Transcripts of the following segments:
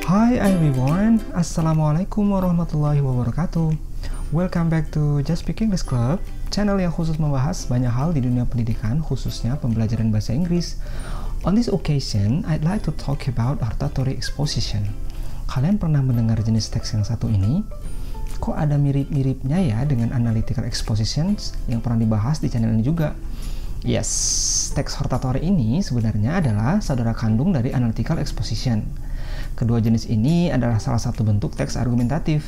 Hi everyone, Assalamualaikum warahmatullahi wabarakatuh. Welcome back to Just Speak English Club, channel yang khusus membahas banyak hal di dunia pendidikan, khususnya pembelajaran bahasa Inggris. On this occasion, I'd like to talk about hortatory exposition. Kalian pernah mendengar jenis teks yang satu ini? Kok ada mirip-miripnya ya dengan analytical expositions yang pernah dibahas di channel ini juga? Yes, teks hortatory ini sebenarnya adalah saudara kandung dari analytical exposition. Kedua jenis ini adalah salah satu bentuk teks argumentatif.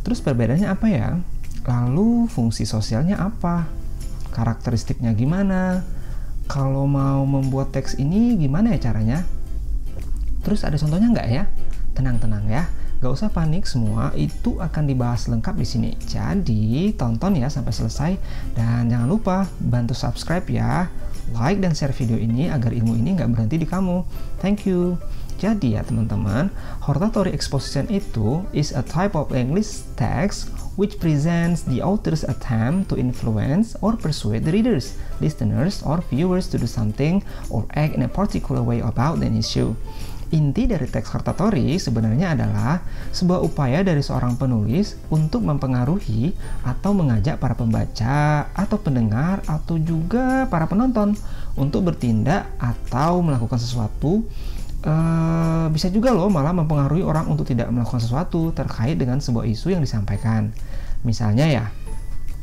Terus perbedaannya apa ya? Lalu fungsi sosialnya apa? Karakteristiknya gimana? Kalau mau membuat teks ini gimana ya caranya? Terus ada contohnya nggak ya? Tenang-tenang ya, gak usah panik, semua itu akan dibahas lengkap di sini. Jadi tonton ya sampai selesai dan jangan lupa bantu subscribe ya, like dan share video ini agar ilmu ini nggak berhenti di kamu. Thank you. Jadi ya teman-teman, hortatory exposition itu is a type of English text which presents the author's attempt to influence or persuade the readers, listeners, or viewers to do something or act in a particular way about an issue. Inti dari teks hortatory sebenarnya adalah sebuah upaya dari seorang penulis untuk mempengaruhi atau mengajak para pembaca atau pendengar atau juga para penonton untuk bertindak atau melakukan sesuatu. Bisa juga loh malah mempengaruhi orang untuk tidak melakukan sesuatu terkait dengan sebuah isu yang disampaikan. Misalnya ya,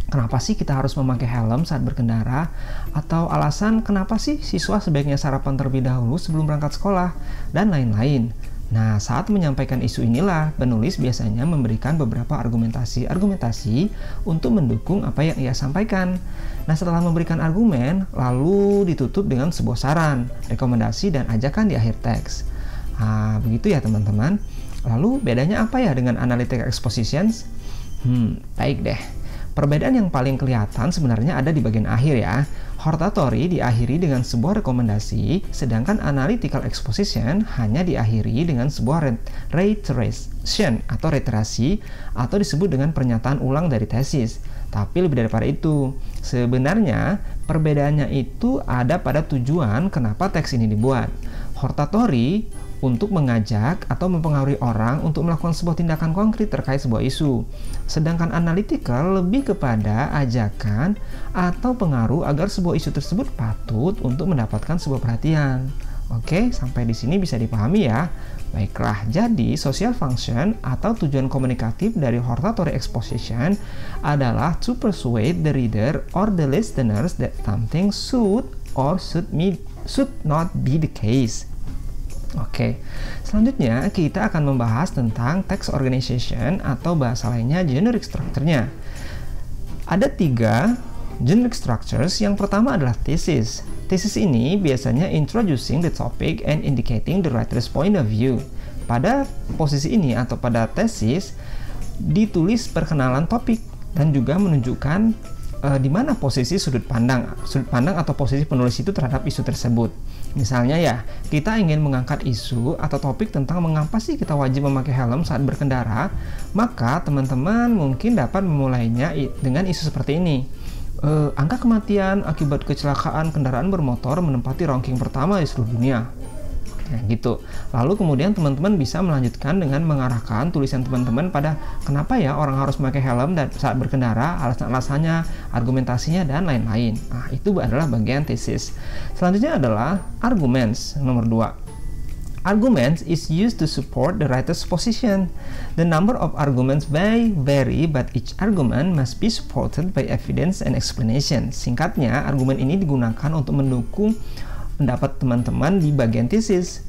kenapa sih kita harus memakai helm saat berkendara? Atau alasan kenapa sih siswa sebaiknya sarapan terlebih dahulu sebelum berangkat sekolah? Dan lain-lain. Nah, saat menyampaikan isu inilah, penulis biasanya memberikan beberapa argumentasi untuk mendukung apa yang ia sampaikan. Nah, setelah memberikan argumen, lalu ditutup dengan sebuah saran, rekomendasi, dan ajakan di akhir teks. Nah, begitu ya teman-teman. Lalu bedanya apa ya dengan analytical expositions? Baik deh. Perbedaan yang paling kelihatan sebenarnya ada di bagian akhir ya. Hortatory diakhiri dengan sebuah rekomendasi, sedangkan analytical exposition hanya diakhiri dengan sebuah reiteration atau reiterasi atau disebut dengan pernyataan ulang dari tesis. Tapi lebih daripada itu, sebenarnya perbedaannya itu ada pada tujuan kenapa teks ini dibuat. Hortatory untuk mengajak atau mempengaruhi orang untuk melakukan sebuah tindakan konkret terkait sebuah isu. Sedangkan analytical lebih kepada ajakan atau pengaruh agar sebuah isu tersebut patut untuk mendapatkan sebuah perhatian. Oke, sampai di sini bisa dipahami ya. Baiklah, jadi social function atau tujuan komunikatif dari hortatory exposition adalah to persuade the reader or the listeners that something should or should not be the case. Oke, selanjutnya kita akan membahas tentang text organization atau bahasa lainnya generic structure-nya. Ada 3 generic structures. Yang pertama adalah thesis. Thesis ini biasanya introducing the topic and indicating the writer's point of view. Pada posisi ini atau pada tesis ditulis perkenalan topik dan juga menunjukkan di mana posisi sudut pandang atau posisi penulis itu terhadap isu tersebut. Misalnya ya, kita ingin mengangkat isu atau topik tentang mengapa sih kita wajib memakai helm saat berkendara, maka teman-teman mungkin dapat memulainya dengan isu seperti ini. Angka kematian akibat kecelakaan kendaraan bermotor menempati ranking pertama di seluruh dunia. Nah, gitu. Lalu kemudian teman-teman bisa melanjutkan dengan mengarahkan tulisan teman-teman pada kenapa ya orang harus memakai helm saat berkendara, alasan-alasannya, argumentasinya, dan lain-lain. Nah, itu adalah bagian tesis. Selanjutnya adalah arguments, nomor 2. Arguments is used to support the writer's position. The number of arguments may vary, but each argument must be supported by evidence and explanation. Singkatnya, argumen ini digunakan untuk mendukung pendapat teman-teman di bagian tesis.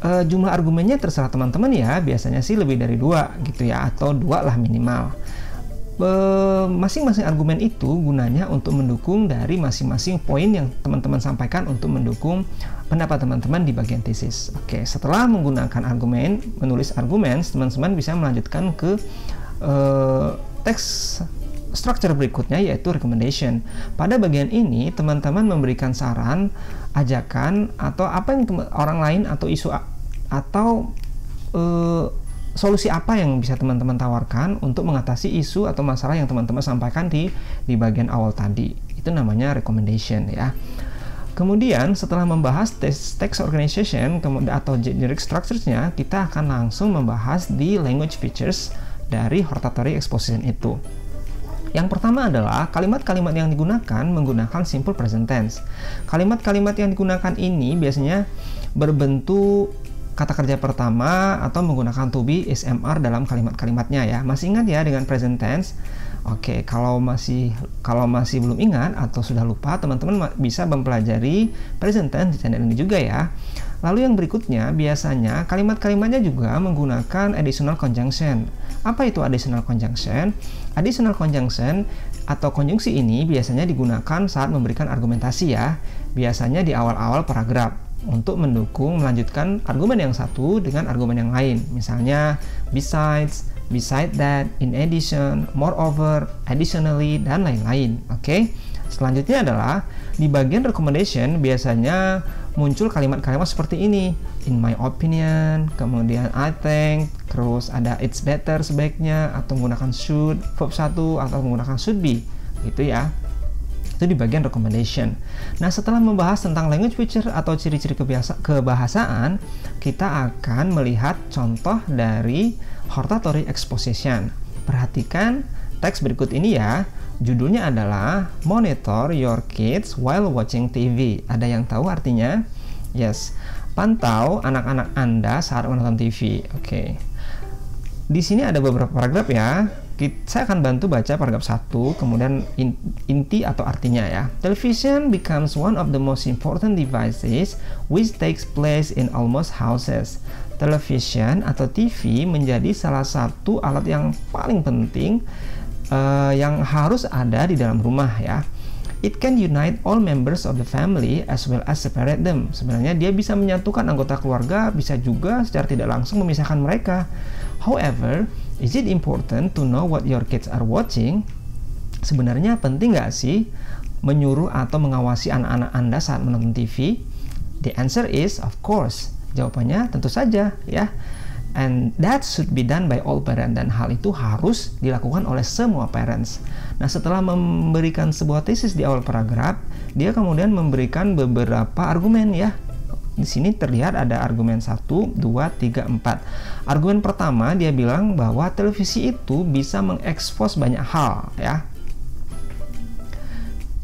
Jumlah argumennya terserah teman-teman ya, biasanya sih lebih dari 2 gitu ya, atau 2 lah minimal. Masing-masing argumen itu gunanya untuk mendukung dari masing-masing poin yang teman-teman sampaikan untuk mendukung pendapat teman-teman di bagian tesis. Oke, setelah menggunakan argumen, menulis argumen, teman-teman bisa melanjutkan ke teks structure berikutnya, yaitu recommendation. Pada bagian ini teman-teman memberikan saran, ajakan, atau apa yang orang lain atau isu atau solusi apa yang bisa teman-teman tawarkan untuk mengatasi isu atau masalah yang teman-teman sampaikan di bagian awal tadi. Itu namanya recommendation ya. Kemudian setelah membahas text organization atau generic structures-nya, kita akan langsung membahas di language features dari hortatory exposition itu. Yang pertama adalah kalimat-kalimat yang digunakan menggunakan simple present tense. Kalimat-kalimat yang digunakan ini biasanya berbentuk kata kerja pertama atau menggunakan to be, is, am, are dalam kalimat-kalimatnya ya. Masih ingat ya dengan present tense? Oke, kalau masih belum ingat atau sudah lupa, teman-teman bisa mempelajari present tense di channel ini juga ya. Lalu yang berikutnya, biasanya kalimat-kalimatnya juga menggunakan additional conjunction. Apa itu additional conjunction? Additional conjunction atau konjungsi ini biasanya digunakan saat memberikan argumentasi ya. Biasanya di awal-awal paragraf untuk mendukung melanjutkan argumen yang satu dengan argumen yang lain. Misalnya, besides, beside that, in addition, moreover, additionally, dan lain-lain. Oke. Selanjutnya adalah di bagian recommendation biasanya muncul kalimat-kalimat seperti ini. In my opinion, kemudian I think, terus ada it's better sebaiknya, atau menggunakan should, verb 1, atau menggunakan should be. Gitu ya. Itu di bagian recommendation. Nah, setelah membahas tentang language feature atau ciri-ciri kebahasaan, kita akan melihat contoh dari hortatory exposition. Perhatikan teks berikut ini ya. Judulnya adalah Monitor Your Kids While Watching TV. Ada yang tahu artinya? Yes. Pantau anak-anak Anda saat menonton TV. Oke. Di sini ada beberapa paragraf ya. Saya akan bantu baca paragraf 1, kemudian inti atau artinya ya. Television becomes one of the most important devices which takes place in almost houses. Television atau TV menjadi salah satu alat yang paling penting yang harus ada di dalam rumah ya. It can unite all members of the family as well as separate them. Sebenarnya dia bisa menyatukan anggota keluarga, bisa juga secara tidak langsung memisahkan mereka. However, is it important to know what your kids are watching? Sebenarnya penting nggak sih menyuruh atau mengawasi anak-anak Anda saat menonton TV? The answer is of course. Jawabannya tentu saja ya. And that should be done by all parents, dan hal itu harus dilakukan oleh semua parents. Nah, setelah memberikan sebuah tesis di awal paragraf, dia kemudian memberikan beberapa argumen ya. Di sini terlihat ada argumen 1, 2, 3, 4. Argumen pertama dia bilang bahwa televisi itu bisa mengekspos banyak hal ya.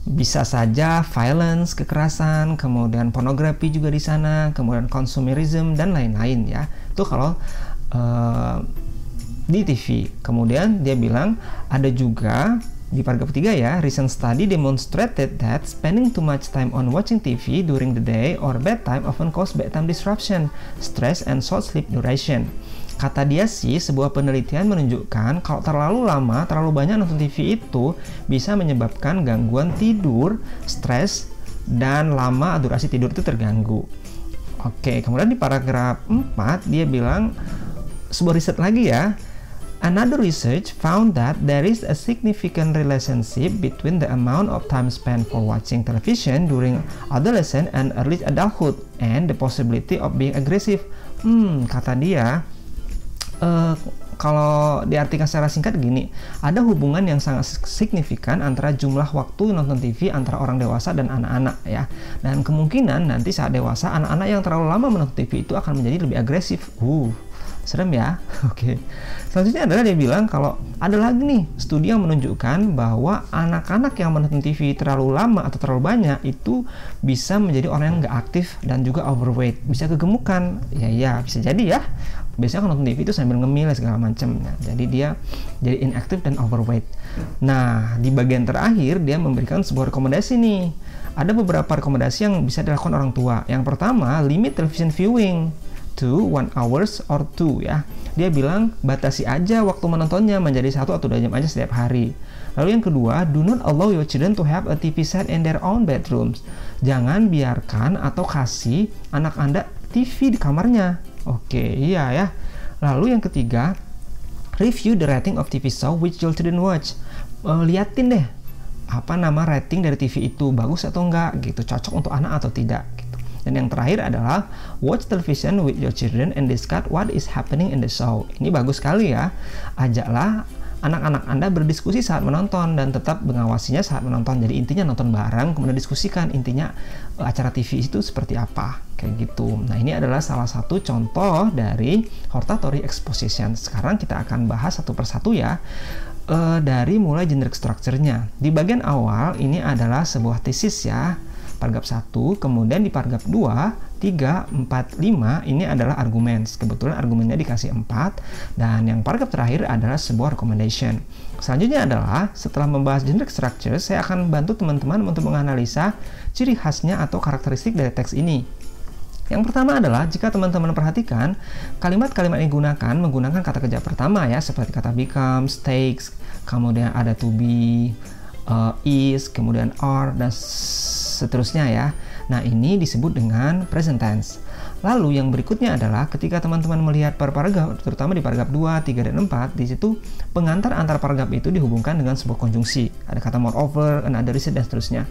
Bisa saja violence, kekerasan, kemudian pornografi juga di sana, kemudian consumerism dan lain-lain ya. Itu kalau di TV. Kemudian dia bilang ada juga di paragraf 3 ya, recent study demonstrated that spending too much time on watching TV during the day or bedtime often cause bedtime disruption, stress, and short sleep duration. Kata dia sih, sebuah penelitian menunjukkan kalau terlalu lama, terlalu banyak nonton TV itu bisa menyebabkan gangguan tidur, stres, dan lama durasi tidur itu terganggu. Oke, kemudian di paragraf 4 dia bilang sebuah riset lagi ya. Another research found that there is a significant relationship between the amount of time spent for watching television during adolescence and early adulthood and the possibility of being aggressive. Kata dia, kalau diartikan secara singkat gini, ada hubungan yang sangat signifikan antara jumlah waktu nonton TV antara orang dewasa dan anak-anak ya. Dan kemungkinan nanti saat dewasa, anak-anak yang terlalu lama menonton TV itu akan menjadi lebih agresif. Serem ya. Oke. Selanjutnya adalah dia bilang kalau ada lagi nih studi yang menunjukkan bahwa anak-anak yang menonton TV terlalu lama atau terlalu banyak itu bisa menjadi orang yang nggak aktif dan juga overweight, bisa kegemukan. Ya bisa jadi ya. Biasanya kalau nonton TV itu sambil ngemil segala macam. Nah, jadi dia jadi inaktif dan overweight. Nah, di bagian terakhir dia memberikan sebuah rekomendasi nih. Ada beberapa rekomendasi yang bisa dilakukan orang tua. Yang pertama, limit television viewing to 1 hours or 2 ya. Dia bilang batasi aja waktu menontonnya menjadi 1 atau 2 jam aja setiap hari. Lalu yang kedua, do not allow your children to have a TV set in their own bedrooms. Jangan biarkan atau kasih anak Anda TV di kamarnya. Oke, iya ya. Lalu yang ketiga, review the rating of TV show which your children watch. Liatin deh apa nama rating dari TV itu, bagus atau enggak gitu, cocok untuk anak atau tidak gitu. Dan yang terakhir adalah watch television with your children and discuss what is happening in the show. Ini bagus sekali ya. Ajaklah anak-anak Anda berdiskusi saat menonton dan tetap mengawasinya saat menonton. Jadi intinya nonton bareng, kemudian diskusikan intinya acara TV itu seperti apa, kayak gitu. Nah, ini adalah salah satu contoh dari hortatory exposition. Sekarang kita akan bahas satu persatu ya. Dari mulai generic structure-nya. Di bagian awal ini adalah sebuah tesis ya. Paragraf 1, kemudian di paragraf 2, 3, 4, 5 ini adalah argumen. Kebetulan argumennya dikasih 4, dan yang paragraf terakhir adalah sebuah recommendation. Selanjutnya adalah setelah membahas generic structure, saya akan bantu teman-teman untuk menganalisa ciri khasnya atau karakteristik dari teks ini. Yang pertama adalah jika teman-teman perhatikan kalimat-kalimat yang digunakan menggunakan kata kerja pertama ya, seperti kata becomes, takes, kemudian ada to be, is, kemudian are, dan seterusnya ya. Nah, ini disebut dengan present tense. Lalu yang berikutnya adalah ketika teman-teman melihat per paragraf, terutama di paragraf 2, 3, dan 4, di situ pengantar antar paragraf itu dihubungkan dengan sebuah konjungsi. Ada kata moreover, another reason, dan seterusnya.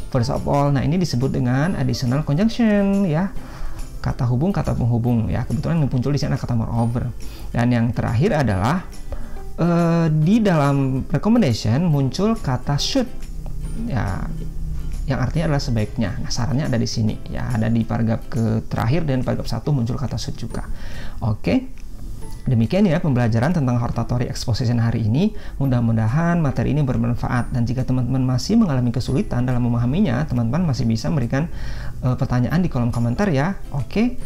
First of all, nah ini disebut dengan additional conjunction ya. Kata hubung, kata penghubung ya. Kebetulan yang muncul di sini kata moreover. Dan yang terakhir adalah di dalam recommendation muncul kata should ya, yang artinya adalah sebaiknya. Nah, sarannya ada di sini ya, ada di paragraf terakhir dan paragraf 1 muncul kata should juga. Oke. Demikian ya pembelajaran tentang hortatory exposition hari ini. Mudah-mudahan materi ini bermanfaat, dan jika teman-teman masih mengalami kesulitan dalam memahaminya, teman-teman masih bisa memberikan pertanyaan di kolom komentar ya. Oke,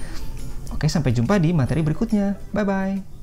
sampai jumpa di materi berikutnya. Bye-bye.